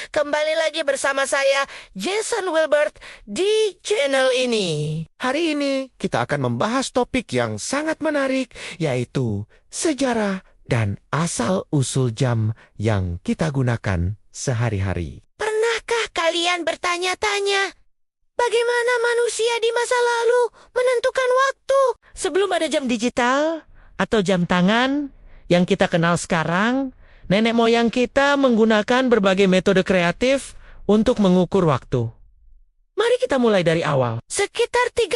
kembali lagi bersama saya, Jason Wilbert, di channel ini. Hari ini kita akan membahas topik yang sangat menarik, yaitu sejarah dan asal-usul jam yang kita gunakan sehari-hari. Pernahkah kalian bertanya-tanya, bagaimana manusia di masa lalu menentukan waktu? Sebelum ada jam digital atau jam tangan yang kita kenal sekarang, nenek moyang kita menggunakan berbagai metode kreatif untuk mengukur waktu. Mari kita mulai dari awal. Sekitar 3.500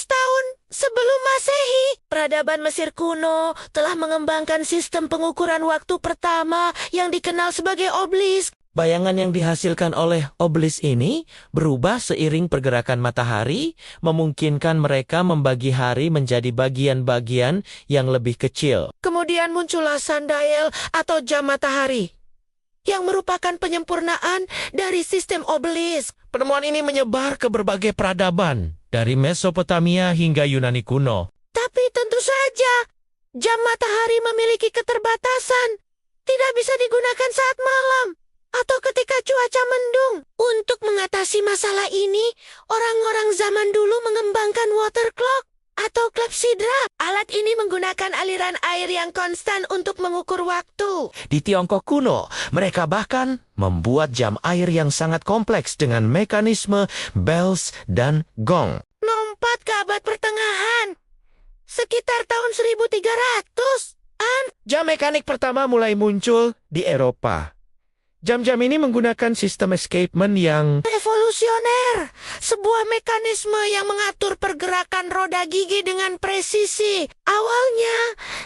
tahun sebelum Masehi, peradaban Mesir kuno telah mengembangkan sistem pengukuran waktu pertama yang dikenal sebagai obelisk. Bayangan yang dihasilkan oleh obelisk ini berubah seiring pergerakan matahari, memungkinkan mereka membagi hari menjadi bagian-bagian yang lebih kecil. Kemudian muncullah sundial atau jam matahari, yang merupakan penyempurnaan dari sistem obelisk. Penemuan ini menyebar ke berbagai peradaban, dari Mesopotamia hingga Yunani kuno. Tapi tentu saja, jam matahari memiliki keterbatasan. Tidak bisa digunakan saat malam atau ketika cuaca mendung. Untuk mengatasi masalah ini, orang-orang zaman dulu mengembangkan water clock atau klepsidra. Alat ini menggunakan aliran air yang konstan untuk mengukur waktu. Di Tiongkok kuno, mereka bahkan membuat jam air yang sangat kompleks dengan mekanisme bells dan gong. Lompat ke abad pertengahan, sekitar tahun 1300-an. Jam mekanik pertama mulai muncul di Eropa. Jam-jam ini menggunakan sistem escapement yang revolusioner, sebuah mekanisme yang mengatur pergerakan roda gigi dengan presisi. Awalnya,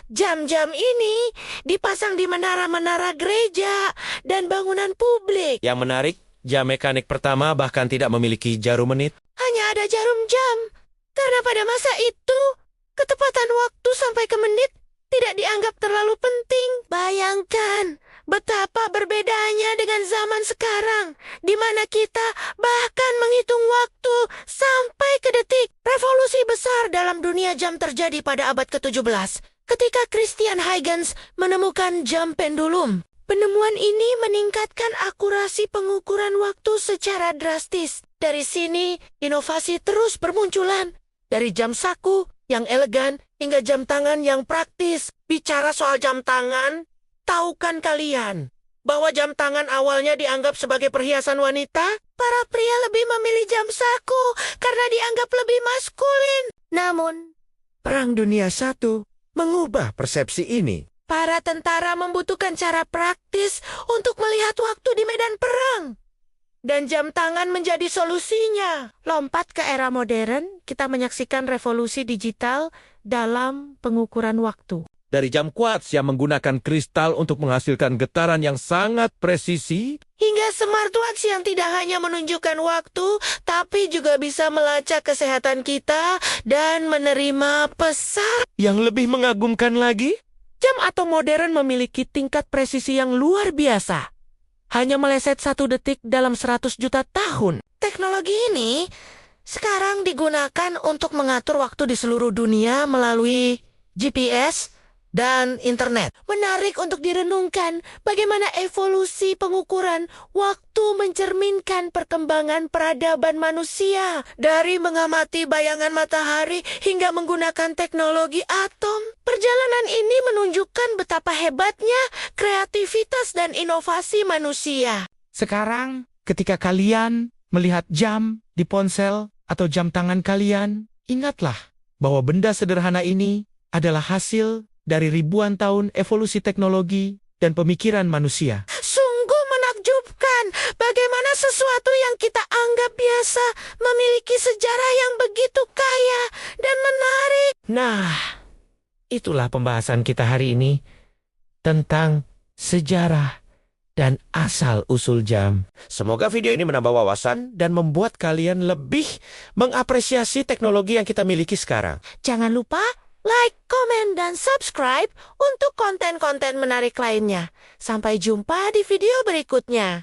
jam-jam ini dipasang di menara-menara gereja dan bangunan publik. Yang menarik, jam mekanik pertama bahkan tidak memiliki jarum menit. Hanya ada jarum jam, karena pada masa itu, ketepatan waktu sampai ke menit tidak dianggap terlalu penting. Bayangkan betapa berbedanya dengan zaman sekarang, di mana kita bahkan menghitung waktu sampai ke detik. Revolusi besar dalam dunia jam terjadi pada abad ke-17, ketika Christian Huygens menemukan jam pendulum. Penemuan ini meningkatkan akurasi pengukuran waktu secara drastis. Dari sini, inovasi terus bermunculan. Dari jam saku yang elegan hingga jam tangan yang praktis. Bicara soal jam tangan, tahukah kalian bahwa jam tangan awalnya dianggap sebagai perhiasan wanita? Para pria lebih memilih jam saku karena dianggap lebih maskulin. Namun, Perang Dunia I mengubah persepsi ini. para tentara membutuhkan cara praktis untuk melihat waktu di medan perang. Dan jam tangan menjadi solusinya. Lompat ke era modern, kita menyaksikan revolusi digital dalam pengukuran waktu. Dari jam quartz yang menggunakan kristal untuk menghasilkan getaran yang sangat presisi, Hingga smartwatch yang tidak hanya menunjukkan waktu, tapi juga bisa melacak kesehatan kita dan menerima pesan. yang lebih mengagumkan lagi, Jam atom modern memiliki tingkat presisi yang luar biasa. Hanya meleset 1 detik dalam 100 juta tahun. Teknologi ini sekarang digunakan untuk mengatur waktu di seluruh dunia melalui GPS dan internet. Menarik untuk direnungkan bagaimana evolusi pengukuran waktu mencerminkan perkembangan peradaban manusia. Dari mengamati bayangan matahari hingga menggunakan teknologi atom. Perjalanan ini menunjukkan betapa hebatnya kreativitas dan inovasi manusia. sekarang ketika kalian melihat jam di ponsel atau jam tangan kalian, ingatlah bahwa benda sederhana ini adalah hasil dari ribuan tahun evolusi teknologi dan pemikiran manusia. Sungguh menakjubkan bagaimana sesuatu yang kita anggap biasa memiliki sejarah yang begitu kaya dan menarik. Nah, itulah pembahasan kita hari ini tentang sejarah dan asal-usul jam. Semoga video ini menambah wawasan dan membuat kalian lebih mengapresiasi teknologi yang kita miliki sekarang. Jangan lupa like, komen, dan subscribe untuk konten-konten menarik lainnya. Sampai jumpa di video berikutnya.